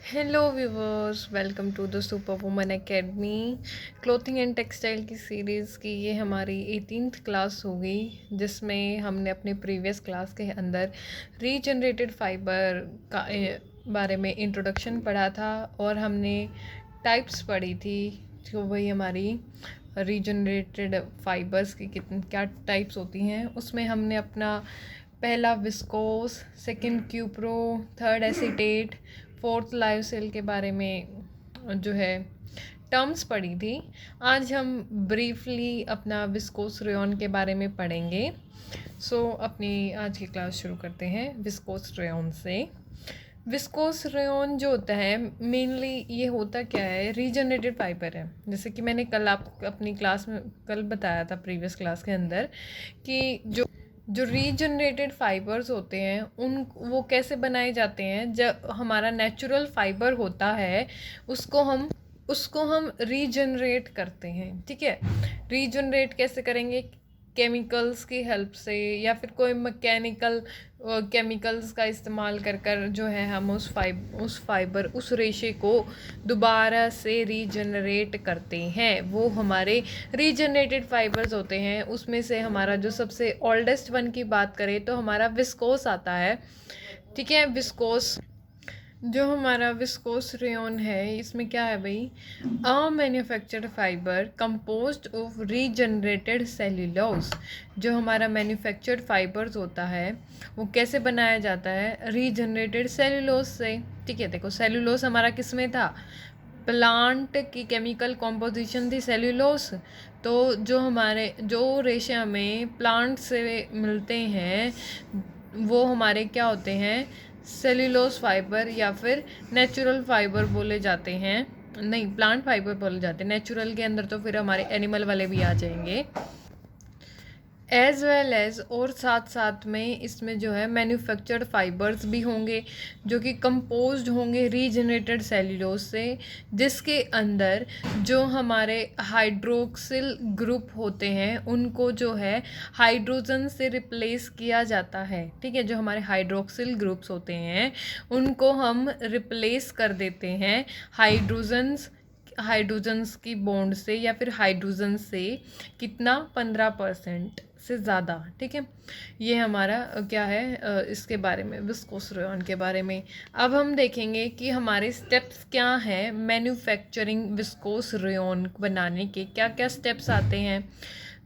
Hello viewers, welcome to the super woman academy. Clothing and textile की series की ये हमारी 18th क्लास होगी, जिसमें हमने अपने प्रीवियस क्लास के अंदर रीजनरेटेड फाइबर का बारे में इंट्रोडक्शन पढ़ा था और हमने टाइप्स पढ़ी थी। जो वही हमारी रीजनरेटेड फाइबर्स की कितनी क्या टाइप्स होती हैं, उसमें हमने अपना पहला viscose, second cupro, third acetate, fourth lyocell के बारे में जो है टर्म्स पढ़ी थी। आज हम ब्रीफली अपना विस्कोस रेयॉन के बारे में पढ़ेंगे। अपनी आज की क्लास शुरू करते हैं विस्कोस रेयॉन से। विस्कोस रेयॉन जो होता है मेनली ये होता क्या है, रीजनरेटेड फाइबर है। जैसे कि मैंने कल आप अपनी क्लास में कल बताया था प्रीवियस क्लास के अंदर कि जो रीजनरेटेड फाइबर्स होते हैं उन वो कैसे बनाए जाते हैं। जब हमारा नेचुरल फाइबर होता है उसको हम रीजनरेट करते हैं। ठीक है, रीजनरेट कैसे करेंगे? केमिकल्स की हेल्प से या फिर कोई मैकेनिकल केमिकल्स का इस्तेमाल कर कर जो है हम उस रेशे को दोबारा से रीजनरेट करते हैं। वो हमारे रीजनरेटेड फाइबर्स होते हैं। उसमें से हमारा जो सबसे ओल्डेस्ट वन की बात करें तो हमारा विस्कोस आता है। ठीक है, विस्कोस जो हमारा विस्कोस रेयॉन है, इसमें क्या है भाई, a manufactured fibre composed of regenerated cellulose. जो हमारा मैन्युफैक्चर्ड फाइबर्स होता है वो कैसे बनाया जाता है? रीजनरेटेड सेल्यूलोज से। ठीक है, देखो सेल्यूलोज हमारा किस में था? प्लांट की केमिकल कॉम्पोजिशन थी सेल्यूलोज। तो जो रेशे हमें प्लांट से मिलते हैं वो हमारे क्या होते हैं? सेल्यूलोज फाइबर या फिर नेचुरल फाइबर बोले जाते हैं। नहीं, प्लांट फाइबर बोले जाते हैं। नेचुरल के अंदर तो फिर हमारे एनिमल वाले भी आ जाएंगे एज वेल एज, और साथ साथ में इसमें जो है मैन्युफैक्चर्ड फाइबर्स भी होंगे जो कि कंपोज्ड होंगे रीजनरेटेड सेल्यूलोज से, जिसके अंदर जो हमारे हाइड्रोक्सिल ग्रुप होते हैं उनको जो है हाइड्रोजन से रिप्लेस किया जाता है। ठीक है, जो हमारे हाइड्रोक्सिल ग्रुप्स होते हैं उनको हम रिप्लेस कर देते हैं हाइड्रोजन्स की बॉन्ड से या फिर हाइड्रोजन से। कितना? 15% से ज़्यादा। ठीक है, ये हमारा क्या है इसके बारे में, विस्कोस रेयॉन के बारे में। अब हम देखेंगे कि हमारे स्टेप्स क्या हैं मैन्युफैक्चरिंग विस्कोस रेयॉन बनाने के, क्या क्या स्टेप्स आते हैं।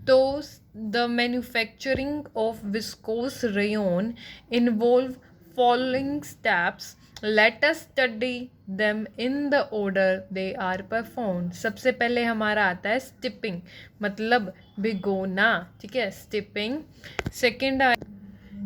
तो the manufacturing of viscose rayon involve following steps. Let us study them in the order they are perform. सबसे पहले हमारा आता है स्टिपिंग, मतलब भिगोना। ठीक है, स्टिपिंग।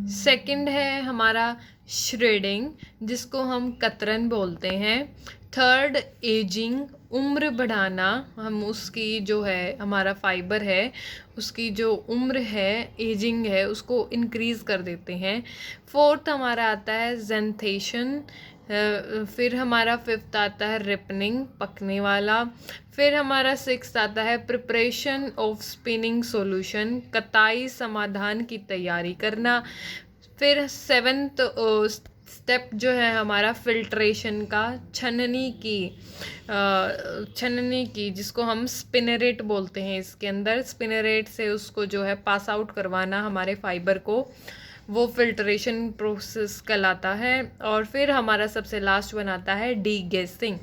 सेकंड है हमारा श्रेडिंग, जिसको हम कतरन बोलते हैं। थर्ड, एजिंग, उम्र बढ़ाना। हम उसकी जो है हमारा फाइबर है उसकी जो उम्र है, एजिंग है, उसको इंक्रीज़ कर देते हैं। फोर्थ हमारा आता है जेंथेशन। फिर हमारा फिफ्थ आता है रिपनिंग, पकने वाला। फिर हमारा सिक्स्थ आता है प्रिपरेशन ऑफ स्पिनिंग सॉल्यूशन, कताई समाधान की तैयारी करना। फिर सेवेंथ स्टेप जो है हमारा फिल्ट्रेशन का, छननी की जिसको हम स्पिनरेट बोलते हैं। इसके अंदर स्पिनरेट से उसको जो है पास आउट करवाना हमारे फाइबर को, वो फिल्ट्रेशन प्रोसेस कहलाता है। और फिर हमारा सबसे लास्ट वन आता है डीगैसिंग।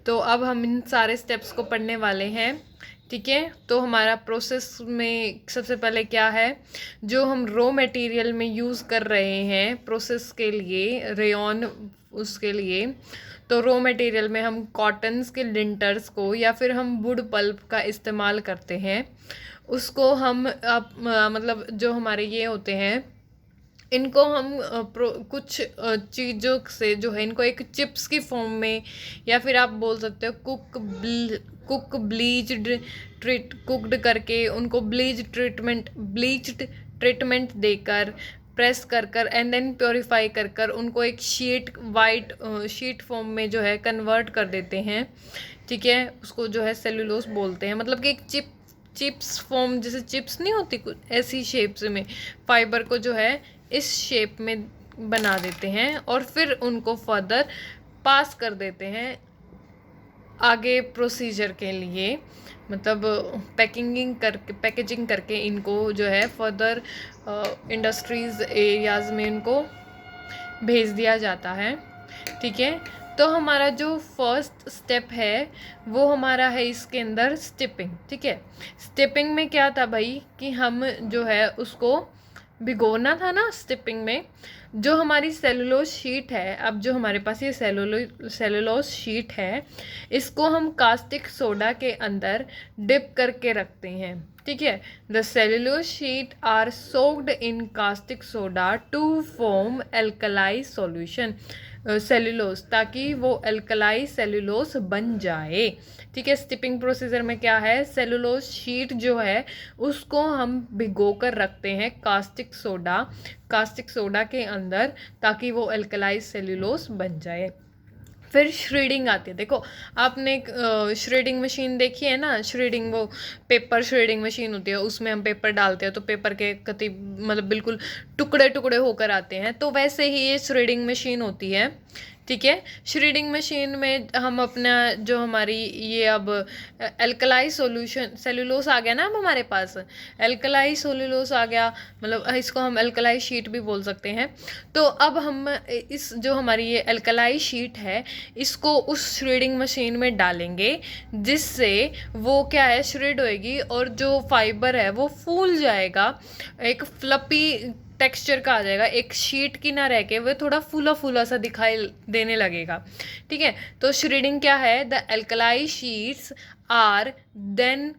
तो अब हम इन सारे स्टेप्स को पढ़ने वाले हैं। ठीक है, तो हमारा प्रोसेस में सबसे पहले क्या है, जो हम रॉ मटेरियल में यूज़ कर रहे हैं प्रोसेस के लिए, रेयॉन उसके लिए। तो रॉ मटेरियल में हम कॉटन्स के लिंटर्स को या फिर हम वुड पल्प का इस्तेमाल करते हैं। उसको हम मतलब जो हमारे ये होते हैं इनको हम कुछ चीज़ों से जो है इनको एक चिप्स की फॉर्म में, या फिर आप बोल सकते हो कुक्ड करके उनको ब्लीच्ड ट्रीटमेंट देकर, प्रेस कर कर एंड देन प्योरीफाई कर कर उनको एक वाइट शीट फॉर्म में जो है कन्वर्ट कर देते हैं। ठीक है, उसको जो है सेल्यूलोज बोलते हैं। मतलब कि एक चिप्स फॉर्म, जैसे चिप्स नहीं होती कुछ ऐसी शेप्स में, फाइबर को जो है इस शेप में बना देते हैं और फिर उनको फर्दर पास कर देते हैं आगे प्रोसीजर के लिए, मतलब पैकेजिंग करके इनको जो है फर्दर इंडस्ट्रीज़ एरियाज़ में इनको भेज दिया जाता है। ठीक है, तो हमारा जो फर्स्ट स्टेप है वो हमारा है इसके अंदर स्टिपिंग। ठीक है, स्टिपिंग में क्या था भाई कि हम जो है उसको भिगोना था ना। स्टिपिंग में जो हमारी सेलुलोज शीट है, अब जो हमारे पास ये सेलुलोज शीट है, इसको हम कास्टिक सोडा के अंदर डिप करके रखते हैं। ठीक है, the cellulose sheet are soaked in caustic soda to form alkali solution cellulose, ताकि वो एल्कलाई सेलुलोज बन जाए। ठीक है, स्टिपिंग प्रोसीजर में क्या है, सेलुलोज शीट जो है उसको हम भिगो कर रखते हैं कास्टिक सोडा के अंदर, ताकि वो एल्कलाई सेलुलोज बन जाए। फिर श्रीडिंग आती है। देखो, आपने एक श्रीडिंग मशीन देखी है ना, श्रीडिंग वो पेपर श्रीडिंग मशीन होती है, उसमें हम पेपर डालते हैं तो पेपर के कति मतलब बिल्कुल टुकड़े टुकड़े होकर आते हैं, तो वैसे ही ये श्रीडिंग मशीन होती है। ठीक है, श्रीडिंग मशीन में हम अपना जो हमारी ये अब एल्कलाई सॉल्यूशन सेलुलोस आ गया ना, अब हमारे पास एल्कलाई सेलुलोस आ गया, मतलब इसको हम एल्कलाई शीट भी बोल सकते हैं। तो अब हम इस जो हमारी ये एल्कलाई शीट है इसको उस श्रीडिंग मशीन में डालेंगे, जिससे वो क्या है श्रेड होएगी और जो फाइबर है वो फूल जाएगा, एक फ्लपी टेक्सचर का आ जाएगा, एक शीट की ना रह के वो थोड़ा फूला फूला सा दिखाई देने लगेगा। ठीक है, तो श्रीडिंग क्या है, the alkali sheets are then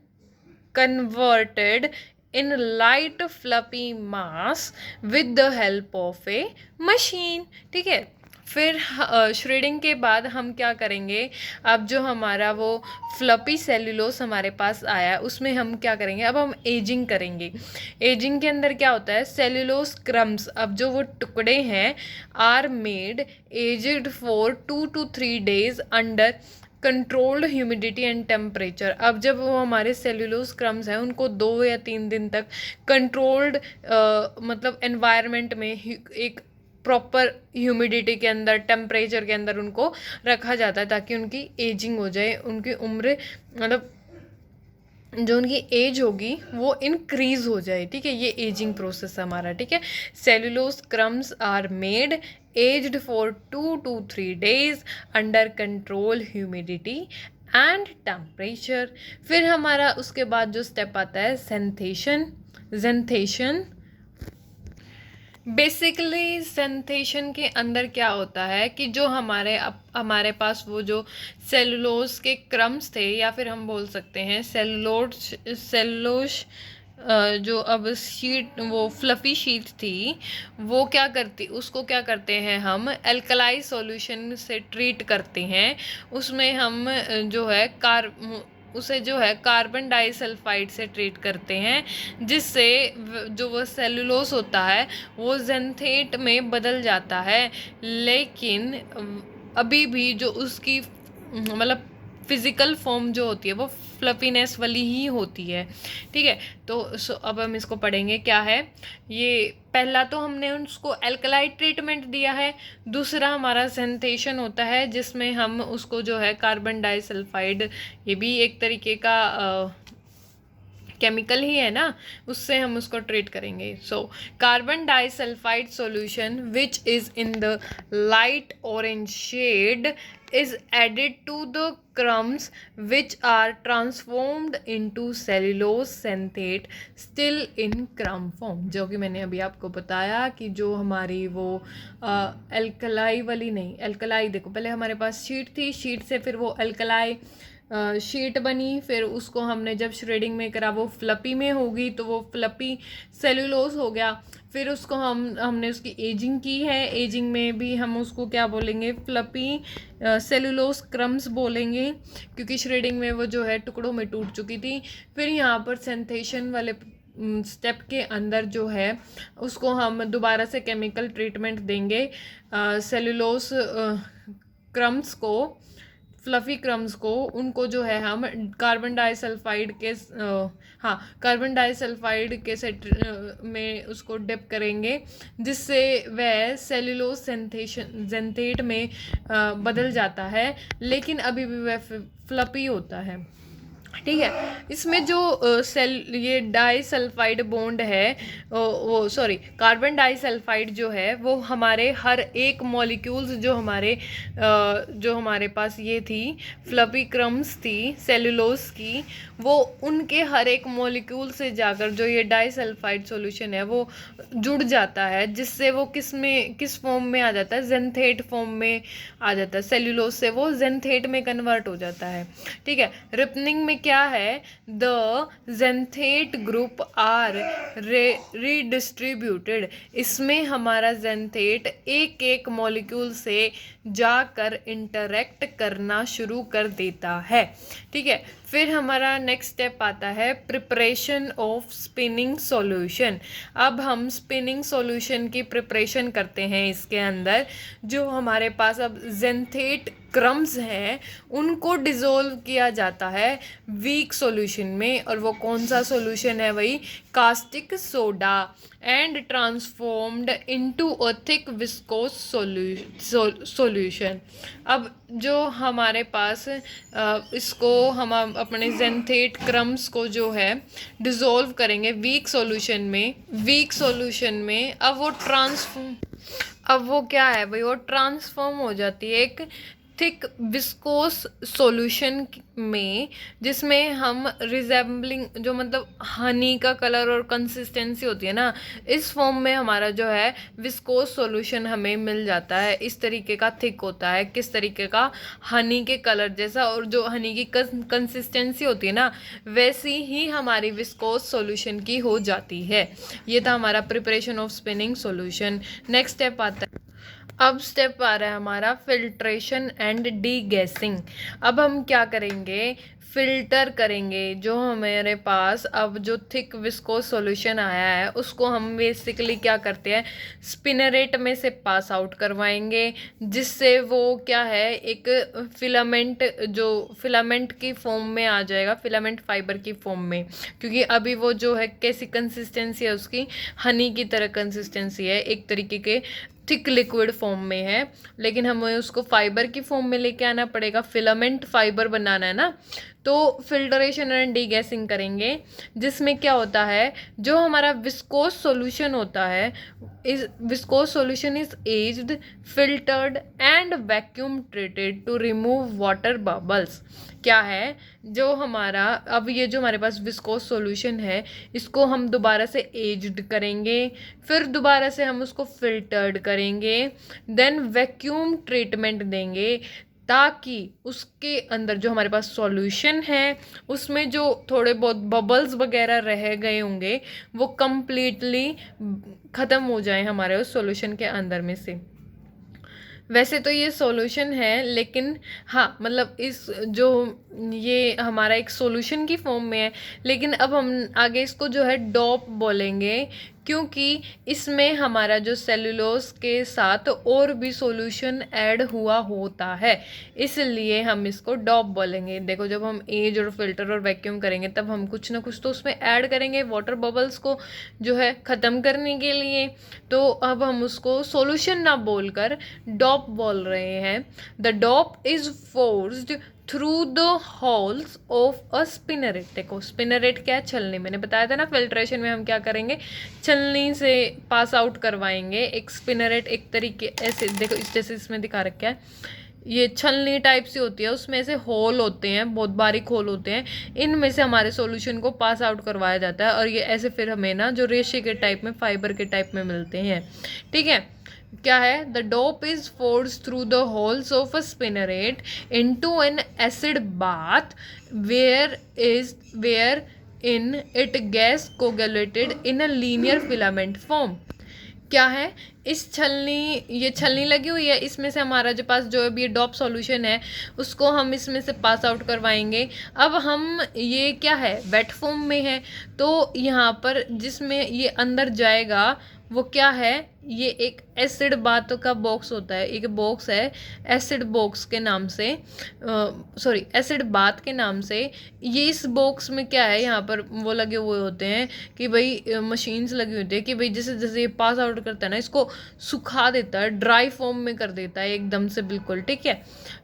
converted in light fluffy mass with the help of a machine। ठीक है, फिर श्रेडिंग के बाद हम क्या करेंगे, अब जो हमारा वो फ्लपी सेलुलोस हमारे पास आया उसमें हम क्या करेंगे, अब हम एजिंग करेंगे। एजिंग के अंदर क्या होता है, सेलुलोस क्रम्स, अब जो वो टुकड़े हैं, are made aged for 2 to 3 days under controlled humidity and temperature. अब जब वो हमारे सेलुलोज क्रम्स हैं उनको 2 या 3 दिन तक कंट्रोल्ड मतलब एनवायरनमेंट में एक प्रॉपर ह्यूमिडिटी के अंदर, टेम्परेचर के अंदर उनको रखा जाता है, ताकि उनकी एजिंग हो जाए, उनकी उम्र मतलब जो उनकी एज होगी वो इंक्रीज हो जाए। ठीक है, ये एजिंग प्रोसेस हमारा। ठीक है, cellulose crumbs are made aged for 2 to 3 days under control humidity and temperature. फिर हमारा उसके बाद जो स्टेप आता है ज़ेंथेशन। बेसिकली सेंथेशन के अंदर क्या होता है कि जो हमारे पास वो जो सेलुलोज के क्रम्स थे, या फिर हम बोल सकते हैं सेलुलोज जो अब शीट वो फ्लफी शीट थी, वो क्या करती, उसको क्या करते हैं हम एल्कलाई सॉल्यूशन से ट्रीट करते हैं। उसमें हम जो है उसे जो है कार्बन डाइसल्फाइड से ट्रीट करते हैं, जिससे जो वो सेलुलोस होता है वो ज़ेंथेट में बदल जाता है। लेकिन अभी भी जो उसकी मतलब फिज़िकल फॉर्म जो होती है वो फ्लफीनेस वाली ही होती है। ठीक है, तो अब हम इसको पढ़ेंगे क्या है ये। पहला तो हमने उसको एल्कलाई ट्रीटमेंट दिया है, दूसरा हमारा सेंथेशन होता है जिसमें हम उसको जो है कार्बन डाइसल्फाइड, ये भी एक तरीके का केमिकल ही है ना, उससे हम उसको ट्रीट करेंगे। So carbon disulphide solution which is in the light orange shade is added to the crumbs which are transformed into cellulose xanthate still in crumb form। जो कि मैंने अभी आपको बताया कि जो हमारी वो एल्कलाई वाली नहीं, एल्कलाई देखो पहले हमारे पास शीट थी, शीट से फिर वो एल्कलाई शीट बनी, फिर उसको हमने जब श्रेडिंग में करा वो फ्लपी में होगी तो वो फ्लपी सेलुलोज हो गया। फिर उसको हमने उसकी एजिंग की है, एजिंग में भी हम उसको क्या बोलेंगे, फ्लपी सेलुलोज क्रम्स बोलेंगे, क्योंकि श्रेडिंग में वो जो है टुकड़ों में टूट चुकी थी। फिर यहाँ पर सेंथेशन वाले स्टेप के अंदर जो है उसको हम दोबारा से केमिकल ट्रीटमेंट देंगे सेलुलोज क्रम्स को, फ्लफ़ी क्रम्स को, उनको जो है हम कार्बन डाइसल्फाइड के कार्बन डाइसल्फाइड के सेट में उसको डिप करेंगे, जिससे वह सेल्यूलोज जेंथेट में बदल जाता है, लेकिन अभी भी वह फ्लफी होता है। ठीक है, इसमें जो ये डाइसल्फाइड बॉन्ड है, वो सॉरी कार्बन डाइसल्फाइड जो है वो हमारे हर एक मॉलिक्यूल्स जो हमारे पास ये थी फ्लफी क्रम्स थी सेलुलोज की, वो उनके हर एक मॉलिक्यूल से जाकर जो ये डाइसल्फाइड सॉल्यूशन है वो जुड़ जाता है, जिससे वो किस फॉर्म में आ जाता है, जेंथेट फॉर्म में आ जाता है। सेल्यूलोज से वो जेंथेट में कन्वर्ट हो जाता है। ठीक है, रिपनिंग में क्या है, द जेंथेट ग्रुप आर रीडिस्ट्रीब्यूटेड, इसमें हमारा जेंथेट एक एक मॉलिक्यूल से जाकर इंटरेक्ट करना शुरू कर देता है। ठीक है, फिर हमारा नेक्स्ट स्टेप आता है प्रिपरेशन ऑफ स्पिनिंग सॉल्यूशन। अब हम स्पिनिंग सॉल्यूशन की प्रिपरेशन करते हैं। इसके अंदर जो हमारे पास अब जेंथेट क्रम्स हैं उनको डिज़ोल्व किया जाता है वीक सॉल्यूशन में, और वो कौन सा सॉल्यूशन है, वही caustic soda, and transformed into a thick viscose solution. अब जो हमारे पास इसको हम अपने जेंथेट क्रम्स को जो है डिज़ोल्व करेंगे वीक सॉल्यूशन में, अब वो क्या है भाई, वो ट्रांसफॉर्म हो जाती है एक थिक विस्कोस सॉल्यूशन में, जिसमें हम रिजेंबलिंग जो मतलब हनी का कलर और कंसिस्टेंसी होती है ना, इस फॉर्म में हमारा जो है विस्कोस सॉल्यूशन हमें मिल जाता है। इस तरीके का थिक होता है, किस तरीके का, हनी के कलर जैसा, और जो हनी की कंसिस्टेंसी होती है ना वैसी ही हमारी विस्कोस सॉल्यूशन की हो जाती है। ये था हमारा preparation of spinning solution. Next step आता है, अब स्टेप आ रहा है हमारा फिल्ट्रेशन एंड डीगैसिंग। अब हम क्या करेंगे, फिल्टर करेंगे जो हमारे पास अब जो थिक विस्कोस सॉल्यूशन आया है उसको हम बेसिकली क्या करते हैं, स्पिनरेट में से पास आउट करवाएंगे, जिससे वो क्या है एक फिलामेंट की फॉर्म में आ जाएगा, फिलामेंट फाइबर की फॉर्म में, क्योंकि अभी वो जो है कैसी कंसिस्टेंसी है उसकी, हनी की तरह कंसिस्टेंसी है, एक तरीके के थिक लिक्विड फॉर्म में है, लेकिन हमें उसको फाइबर की फॉर्म में लेके आना पड़ेगा, फिलामेंट फाइबर बनाना है ना। तो फिल्टरेशन एंड डीगैसिंग करेंगे, जिसमें क्या होता है, जो हमारा विस्कोस सॉल्यूशन होता है, इस viscose solution is aged, filtered and vacuum treated to remove water bubbles. क्या है, जो हमारा अब ये जो हमारे पास विस्कोस सॉल्यूशन है इसको हम दोबारा से एज्ड करेंगे, फिर दोबारा से हम उसको फिल्टर्ड करेंगे, देन वैक्यूम ट्रीटमेंट देंगे, ताकि उसके अंदर जो हमारे पास सॉल्यूशन है उसमें जो थोड़े बहुत बबल्स वगैरह रह गए होंगे वो कम्प्लीटली ख़त्म हो जाए हमारे उस सॉल्यूशन के अंदर में से। वैसे तो ये सॉल्यूशन है, लेकिन हाँ मतलब इस जो ये हमारा एक सॉल्यूशन की फॉर्म में है, लेकिन अब हम आगे इसको जो है डोप बोलेंगे, क्योंकि इसमें हमारा जो सेलुलोज के साथ और भी सॉल्यूशन ऐड हुआ होता है, इसलिए हम इसको डॉप बोलेंगे। देखो जब हम एज और फिल्टर और वैक्यूम करेंगे तब हम कुछ ना कुछ तो उसमें ऐड करेंगे वाटर बबल्स को जो है ख़त्म करने के लिए, तो अब हम उसको सॉल्यूशन ना बोलकर डॉप बोल रहे हैं। The dope is forced through the holes of a spinneret. देखो स्पिनरेट क्या है, छलनी, मैंने बताया था ना फिल्ट्रेशन में हम क्या करेंगे, छलनी से पास आउट करवाएंगे एक स्पिनरेट, एक तरीके ऐसे देखो इस जैसे इसमें दिखा रखा है, ये छलनी टाइप से होती है, उसमें से होल होते हैं, बहुत बारीक होल होते हैं, इनमें से हमारे सॉल्यूशन को पास आउट करवाया जाता है, और ये ऐसे फिर हमें ना जो रेशे के टाइप में, फाइबर के टाइप में मिलते हैं। ठीक है, क्या है, the dope is forced through the holes of a spinneret into an acid bath where in it gets coagulated in a linear filament form. क्या है, इस छलनी, ये छलनी लगी हुई है, इसमें से हमारा जो पास जो अभी डॉप सॉल्यूशन है उसको हम इसमें से पास आउट करवाएंगे। अब हम ये क्या है, वेट फॉर्म में है, तो यहाँ पर जिसमें ये अंदर जाएगा वो क्या है, ये एक एसिड बात का बॉक्स होता है, एक बॉक्स है एसिड बॉक्स के नाम से, सॉरी एसिड बात के नाम से। ये इस बॉक्स में क्या है, यहाँ पर वो लगे हुए होते हैं कि भाई मशीन्स लगी होती है कि भाई जैसे जैसे ये पास आउट करता है ना, इसको सुखा देता है, ड्राई फॉर्म में कर देता है एकदम से बिल्कुल, ठीक है।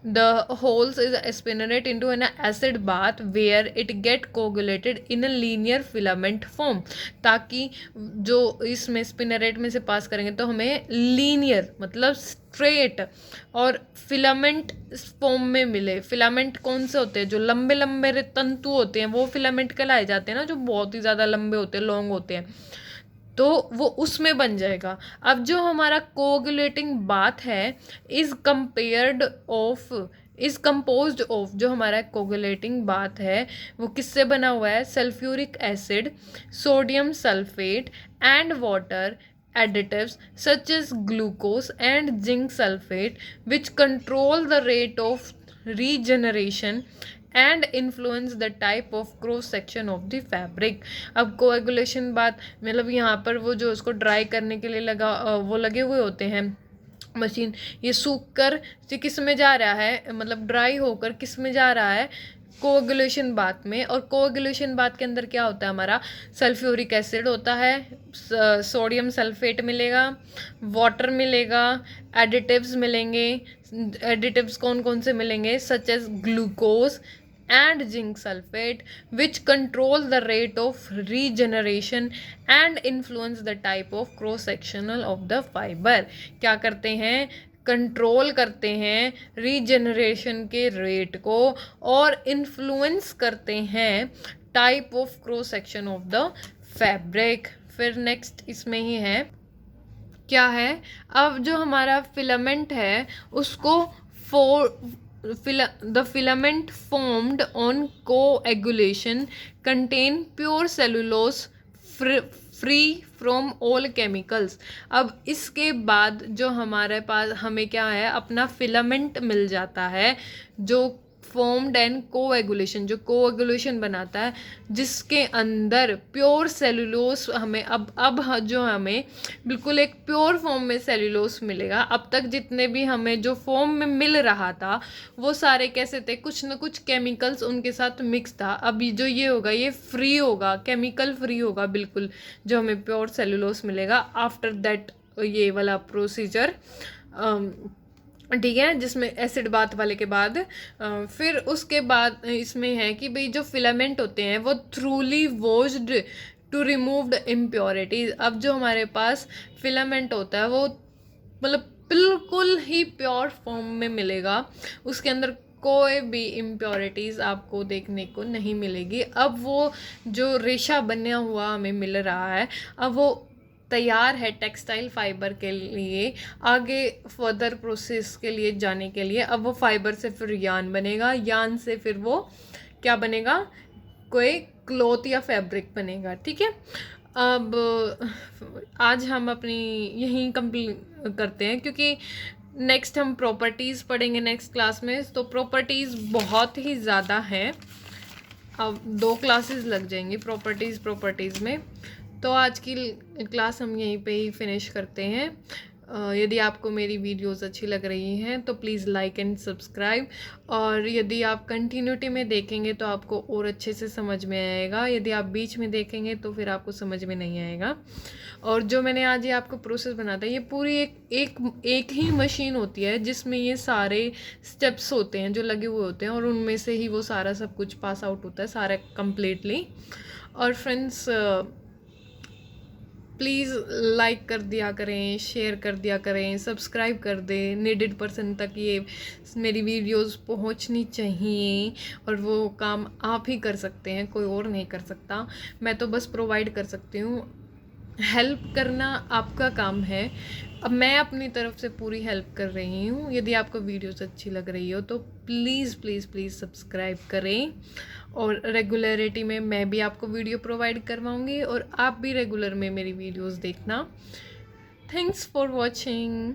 The holes is spinneret into an acid bath where it get coagulated in a linear filament form, ताकि जो इसमें स्पिनरेट में से पास करेंगे तो हमें लीनियर मतलब स्ट्रेट और फिलामेंट फॉर्म में मिले। फिलामेंट कौन से होते हैं, जो लंबे लंबे तंतु होते हैं वो फिलामेंट कहलाए जाते हैं ना, जो बहुत ही ज़्यादा लंबे होते हैं, लॉन्ग होते हैं, तो वो उसमें बन जाएगा। अब जो हमारा कोगुलेटिंग बाथ है is compared of is composed of, जो हमारा कोगुलेटिंग बाथ है वो किससे बना हुआ है, sulphuric acid, sodium sulphate and water, additives such as glucose and zinc sulfate which control the rate of regeneration and influence the type of cross section of the fabric। अब coagulation बात मतलब यहाँ पर वो जो उसको ड्राई करने के लिए वो लगे हुए होते हैं मशीन, ये सूख कर किस में जा रहा है, मतलब ड्राई होकर किस में जा रहा है, कोएगुलेशन बाथ में। और कोएगुलेशन बाथ के अंदर क्या होता है, हमारा सल्फ्यूरिक एसिड होता है, सोडियम सल्फेट मिलेगा, वाटर मिलेगा, एडिटिव्स मिलेंगे। एडिटिव्स कौन कौन से मिलेंगे, such as glucose and zinc sulfate which control the rate of regeneration and influence the type of cross sectional of the fiber। क्या करते हैं, कंट्रोल करते हैं रीजनरेशन के रेट को और इन्फ्लुएंस करते हैं type of cross section of the fabric. फिर नेक्स्ट इसमें ही है, क्या है, अब जो हमारा फिलामेंट है उसको the filament formed on coagulation contain pure cellulose free from all chemicals। अब इसके बाद जो हमारे पास हमें क्या है, अपना फिलामेंट मिल जाता है जो फॉर्म्ड एंड कोएगुलेशन, जो कोएगुलेशन बनाता है जिसके अंदर प्योर सेलुलोस हमें अब जो हमें बिल्कुल एक प्योर फॉर्म में सेलुलोस मिलेगा। अब तक जितने भी हमें जो फॉर्म में मिल रहा था वो सारे कैसे थे, कुछ न कुछ केमिकल्स उनके साथ मिक्स था। अभी जो ये होगा ये फ्री होगा, केमिकल फ्री होगा बिल्कुल, जो हमें प्योर सेलुलोस मिलेगा आफ्टर दैट ये वाला प्रोसीजर, ठीक है, जिसमें एसिड बात वाले के बाद फिर उसके बाद इसमें है कि भाई जो फिलामेंट होते हैं वो thoroughly washed to removed impurities. अब जो हमारे पास फिलामेंट होता है वो मतलब बिल्कुल ही प्योर फॉर्म में मिलेगा, उसके अंदर कोई भी इम्प्योरिटीज़ आपको देखने को नहीं मिलेगी। अब वो जो रेशा बना हुआ हमें मिल रहा है अब वो तैयार है टेक्सटाइल फाइबर के लिए, आगे फर्दर प्रोसेस के लिए जाने के लिए। अब वो फाइबर से फिर यान बनेगा, यान से फिर वो क्या बनेगा, कोई क्लॉथ या फैब्रिक बनेगा, ठीक है। अब आज हम अपनी यहीं कंप्लीट करते हैं क्योंकि नेक्स्ट हम प्रॉपर्टीज़ पढ़ेंगे नेक्स्ट क्लास में, तो प्रॉपर्टीज़ बहुत ही ज़्यादा हैं, अब 2 क्लासेस लग जाएंगी प्रॉपर्टीज़ में। तो आज की क्लास हम यहीं पे ही फिनिश करते हैं। यदि आपको मेरी वीडियोस अच्छी लग रही हैं तो प्लीज़ लाइक एंड सब्सक्राइब, और यदि आप कंटिन्यूटी में देखेंगे तो आपको और अच्छे से समझ में आएगा, यदि आप बीच में देखेंगे तो फिर आपको समझ में नहीं आएगा। और जो मैंने आज ये आपको प्रोसेस बनाता है ये पूरी एक ही मशीन होती है जिसमें ये सारे स्टेप्स होते हैं जो लगे हुए होते हैं और उनमें से ही वो सारा सब कुछ पास आउट होता है सारा कम्प्लीटली। और फ्रेंड्स प्लीज़ लाइक कर दिया करें, शेयर कर दिया करें, सब्सक्राइब कर दें, नीडेड पर्सन तक ये मेरी वीडियोस पहुंचनी चाहिए, और वो काम आप ही कर सकते हैं, कोई और नहीं कर सकता। मैं तो बस प्रोवाइड कर सकती हूँ, हेल्प करना आपका काम है। अब मैं अपनी तरफ से पूरी हेल्प कर रही हूँ। यदि आपको वीडियोस अच्छी लग रही हो तो प्लीज़ प्लीज़ प्लीज़ सब्सक्राइब करें, और रेगुलरिटी में मैं भी आपको वीडियो प्रोवाइड करवाऊँगी और आप भी रेगुलर में मेरी वीडियोस देखना। Thanks for watching.